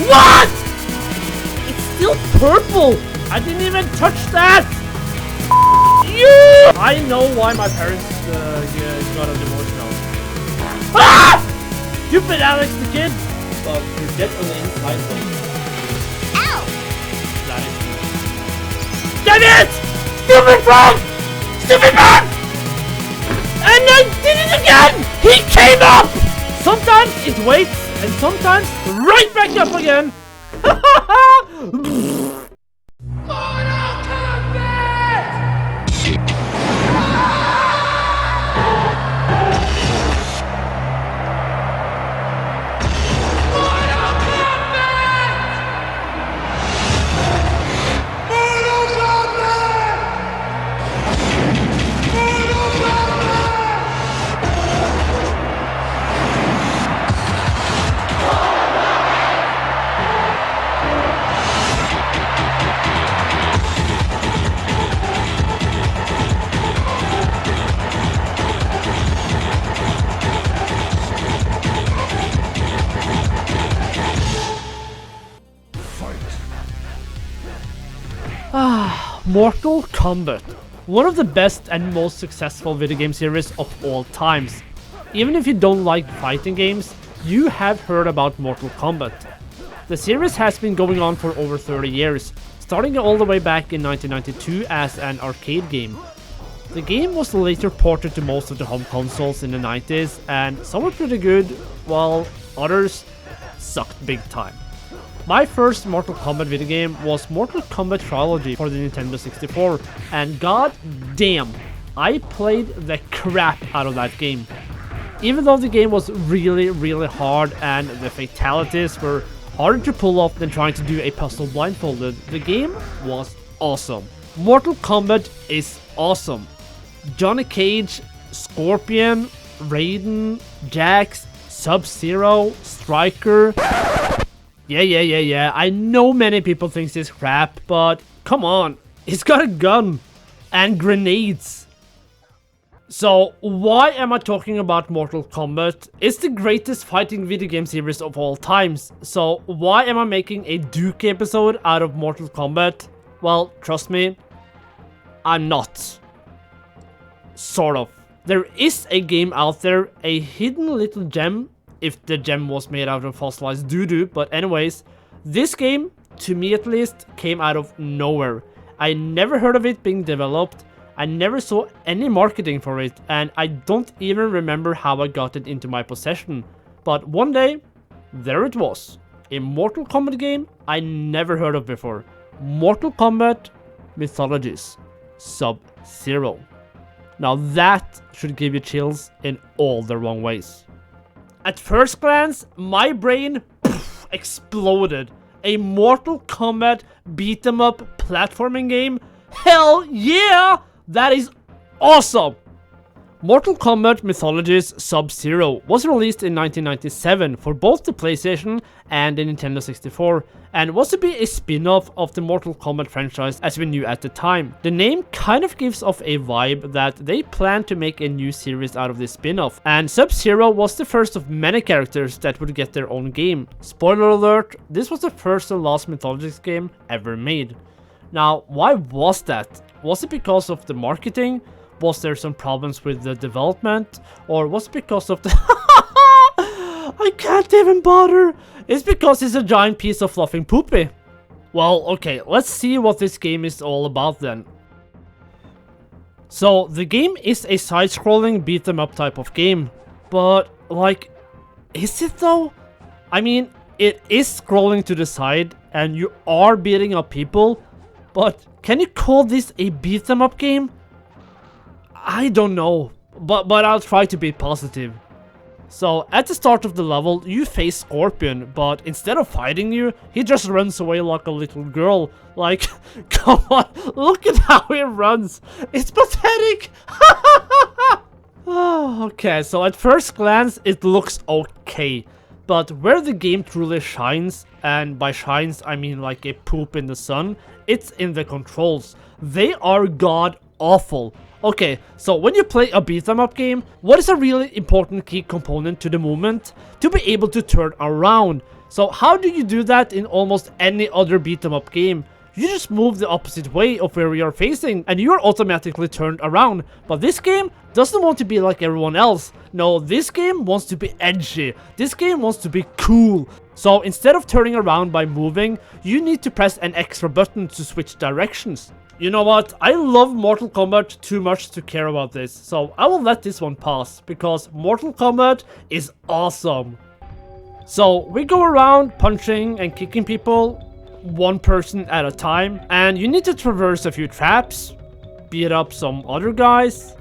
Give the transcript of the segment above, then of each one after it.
What? It's still purple. I didn't even touch that. You. I know why my parents got a divorce now. Ah! Stupid Alex the kid. But you're dead on the inside though. Ow! That is. Damn it! Stupid man! Stupid man! And I did it again! He came up! Sometimes it waits, and sometimes right back up again. Mortal Kombat, one of the best and most successful video game series of all times. Even if you don't like fighting games, you have heard about Mortal Kombat. The series has been going on for over 30 years, starting all the way back in 1992 as an arcade game. The game was later ported to most of the home consoles in the 90s, and some were pretty good, while others sucked big time. My first Mortal Kombat video game was Mortal Kombat Trilogy for the Nintendo 64, and god damn, I played the crap out of that game. Even though the game was really hard and the fatalities were harder to pull off than trying to do a puzzle blindfolded, the game was awesome. Mortal Kombat is awesome. Johnny Cage, Scorpion, Raiden, Jax, Sub-Zero, Striker... Yeah, I know many people think this crap, but come on, he's got a gun and grenades. So why am I talking about Mortal Kombat? It's the greatest fighting video game series of all times, so why am I making a Dookie episode out of Mortal Kombat? Well, trust me, I'm not. Sort of. There is a game out there, a hidden little gem, if the gem was made out of fossilized doo-doo, but anyways, this game, to me at least, came out of nowhere. I never heard of it being developed, I never saw any marketing for it, and I don't even remember how I got it into my possession. But one day, there it was. A Mortal Kombat game I never heard of before. Mortal Kombat Mythologies. Sub-Zero. Now that should give you chills in all the wrong ways. At first glance, my brain exploded. A Mortal Kombat beat-em-up platforming game? Hell yeah! That is awesome! Mortal Kombat Mythologies Sub-Zero was released in 1997 for both the PlayStation and the Nintendo 64, and was to be a spin-off of the Mortal Kombat franchise as we knew at the time. The name kind of gives off a vibe that they planned to make a new series out of this spin-off, and Sub-Zero was the first of many characters that would get their own game. Spoiler alert, this was the first and last Mythologies game ever made. Now, why was that? Was it because of the marketing? Was there some problems with the development? Or was it because of the... I can't even bother! It's because it's a giant piece of fluffing poopy. Well, okay, let's see what this game is all about then. So, the game is a side-scrolling beat-em-up type of game. But, like, is it though? I mean, it is scrolling to the side, and you are beating up people. But, can you call this a beat-em-up game? I don't know, but I'll try to be positive. So, at the start of the level, you face Scorpion, but instead of fighting you, he just runs away like a little girl. Like, come on, look at how he runs. It's pathetic. Okay, so at first glance, it looks okay. But where the game truly shines, and by shines I mean like a poop in the sun, it's in the controls. They are god awful. Okay, so when you play a beat-em-up game, what is a really important key component to the movement? To be able to turn around. So how do you do that in almost any other beat 'em up game? You just move the opposite way of where you're facing and you're automatically turned around. But this game doesn't want to be like everyone else. No, this game wants to be edgy. This game wants to be cool. So instead of turning around by moving, you need to press an extra button to switch directions. You know what? I love Mortal Kombat too much to care about this. So I will let this one pass because Mortal Kombat is awesome. So we go around punching and kicking people, one person at a time, and you need to traverse a few traps, beat up some other guys,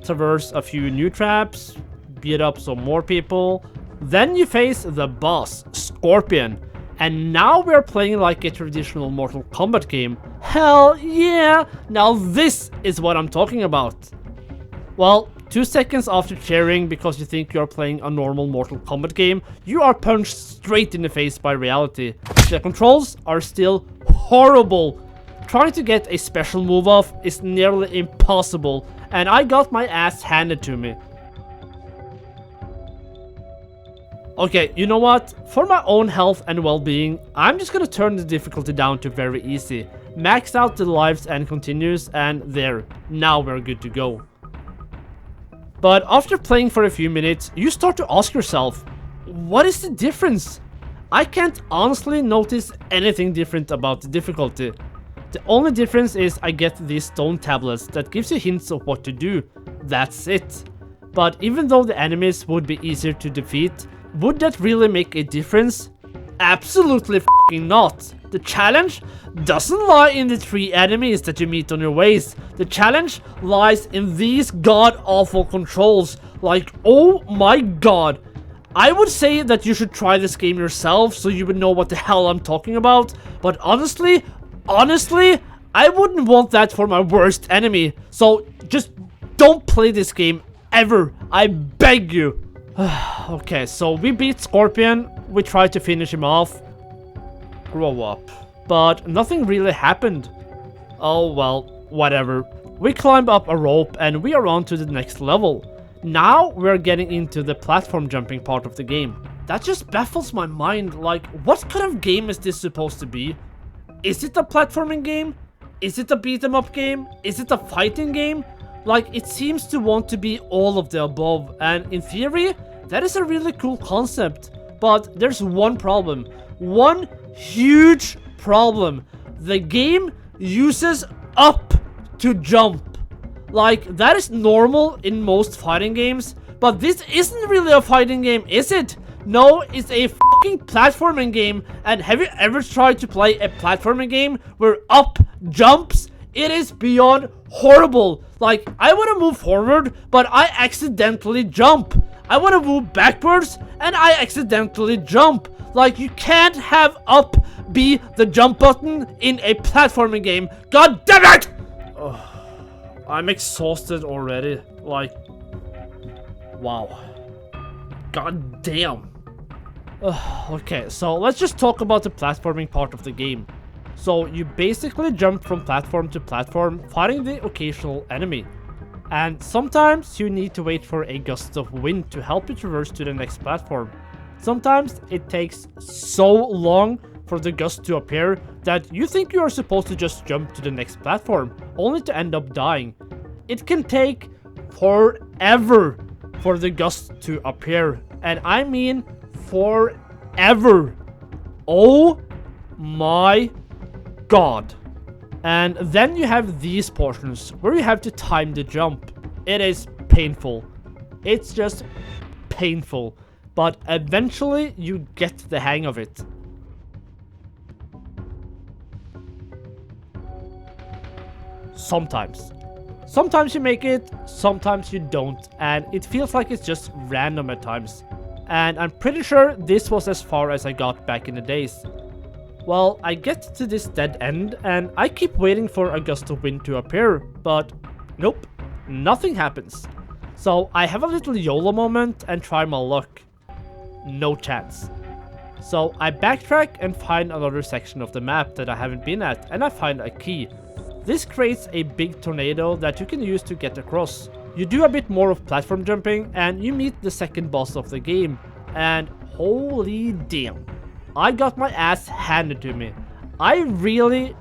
traverse a few new traps, beat up some more people. Then you face the boss, Scorpion, and now we're playing like a traditional Mortal Kombat game. Hell yeah! Now this is what I'm talking about. Well, 2 seconds after cheering because you think you're playing a normal Mortal Kombat game, you are punched straight in the face by reality. The controls are still horrible. Trying to get a special move off is nearly impossible, and I got my ass handed to me. Okay, you know what? For my own health and well-being, I'm just gonna turn the difficulty down to very easy. Max out the lives and continues, and there. Now we're good to go. But after playing for a few minutes, you start to ask yourself, what is the difference? I can't honestly notice anything different about the difficulty. The only difference is I get these stone tablets that gives you hints of what to do. That's it. But even though the enemies would be easier to defeat, would that really make a difference? Absolutely f***ing not. The challenge doesn't lie in the 3 enemies that you meet on your ways. The challenge lies in these god-awful controls. Like, oh my god. I would say that you should try this game yourself so you would know what the hell I'm talking about. But honestly, I wouldn't want that for my worst enemy. So just don't play this game ever. I beg you. Okay, so we beat Scorpion. We tried to finish him off. Grow up. But nothing really happened. Oh well, whatever. We climb up a rope and we are on to the next level. Now we're getting into the platform jumping part of the game. That just baffles my mind. Like, what kind of game is this supposed to be? Is it a platforming game? Is it a beat 'em up game? Is it a fighting game? Like, it seems to want to be all of the above, and in theory, that is a really cool concept. But there's one problem. One huge problem. The game uses up to jump. Like, that is normal in most fighting games, but this isn't really a fighting game, is it? No, it's a fucking platforming game. And have you ever tried to play a platforming game where up jumps? It is beyond horrible. Like, I want to move forward, but I accidentally jump. I want to move backwards, and I accidentally jump. Like, you can't have up be the jump button in a platforming game. God damn it! Oh, I'm exhausted already. Like, wow. God damn. Okay, so let's just talk about the platforming part of the game. So you basically jump from platform to platform, fighting the occasional enemy. And sometimes you need to wait for a gust of wind to help you traverse to the next platform. Sometimes it takes so long for the gust to appear that you think you are supposed to just jump to the next platform, only to end up dying. It can take forever for the gust to appear, and I mean forever. Oh my god. And then you have these portions where you have to time the jump. It is painful. It's just painful. But eventually you get the hang of it. Sometimes. Sometimes you make it, sometimes you don't, and it feels like it's just random at times. And I'm pretty sure this was as far as I got back in the days. Well, I get to this dead end, and I keep waiting for a gust of wind to appear, but nope, nothing happens. So I have a little YOLO moment and try my luck. No chance. So I backtrack and find another section of the map that I haven't been at, and I find a key. This creates a big tornado that you can use to get across. You do a bit more of platform jumping and you meet the second boss of the game. And holy damn. I got my ass handed to me. I really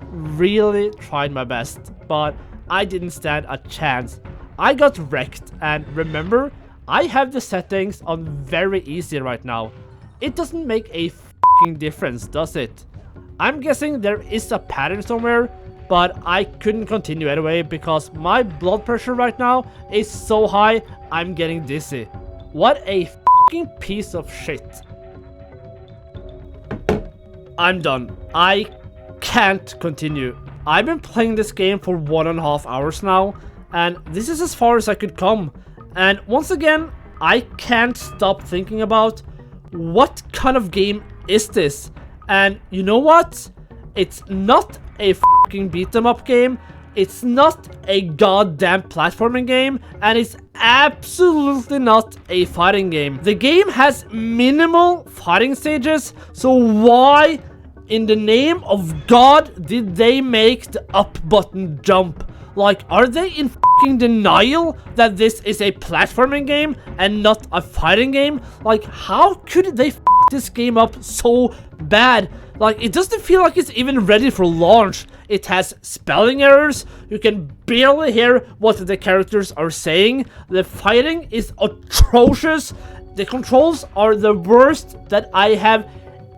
tried my best, but I didn't stand a chance. I got wrecked, and remember, I have the settings on very easy right now. It doesn't make a f***ing difference, does it? I'm guessing there is a pattern somewhere, but I couldn't continue anyway because my blood pressure right now is so high, I'm getting dizzy. What a f***ing piece of shit. I'm done. I can't continue. I've been playing this game for 1.5 hours now, and this is as far as I could come. And once again, I can't stop thinking about what kind of game is this? And you know what? It's not a fucking beat 'em up game. It's not a goddamn platforming game, and it's absolutely not a fighting game. The game has minimal fighting stages, so why in the name of God did they make the up button jump? Like, are they in fucking denial that this is a platforming game and not a fighting game? Like, how could they f this game up so bad? Like, it doesn't feel like it's even ready for launch. It has spelling errors. You can barely hear what the characters are saying. The fighting is atrocious. The controls are the worst that I have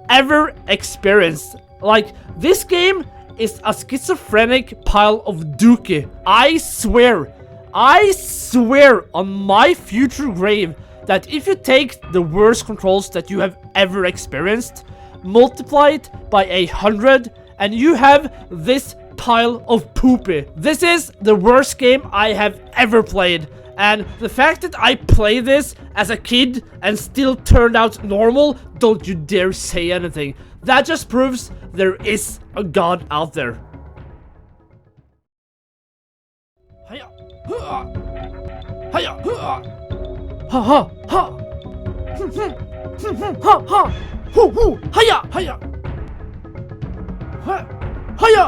ever experienced. Like, this game is a schizophrenic pile of dookie. I swear on my future grave that if you take the worst controls that you have ever experienced, multiply it by 100, and you have this pile of poopy. This is the worst game I have ever played. And the fact that I played this as a kid and still turned out normal, don't you dare say anything. That just proves there is a God out there. Hiya. Hiya. Ha ha ha. Ha ha. Hoo hoo. Hiya. Hiya. Hiya.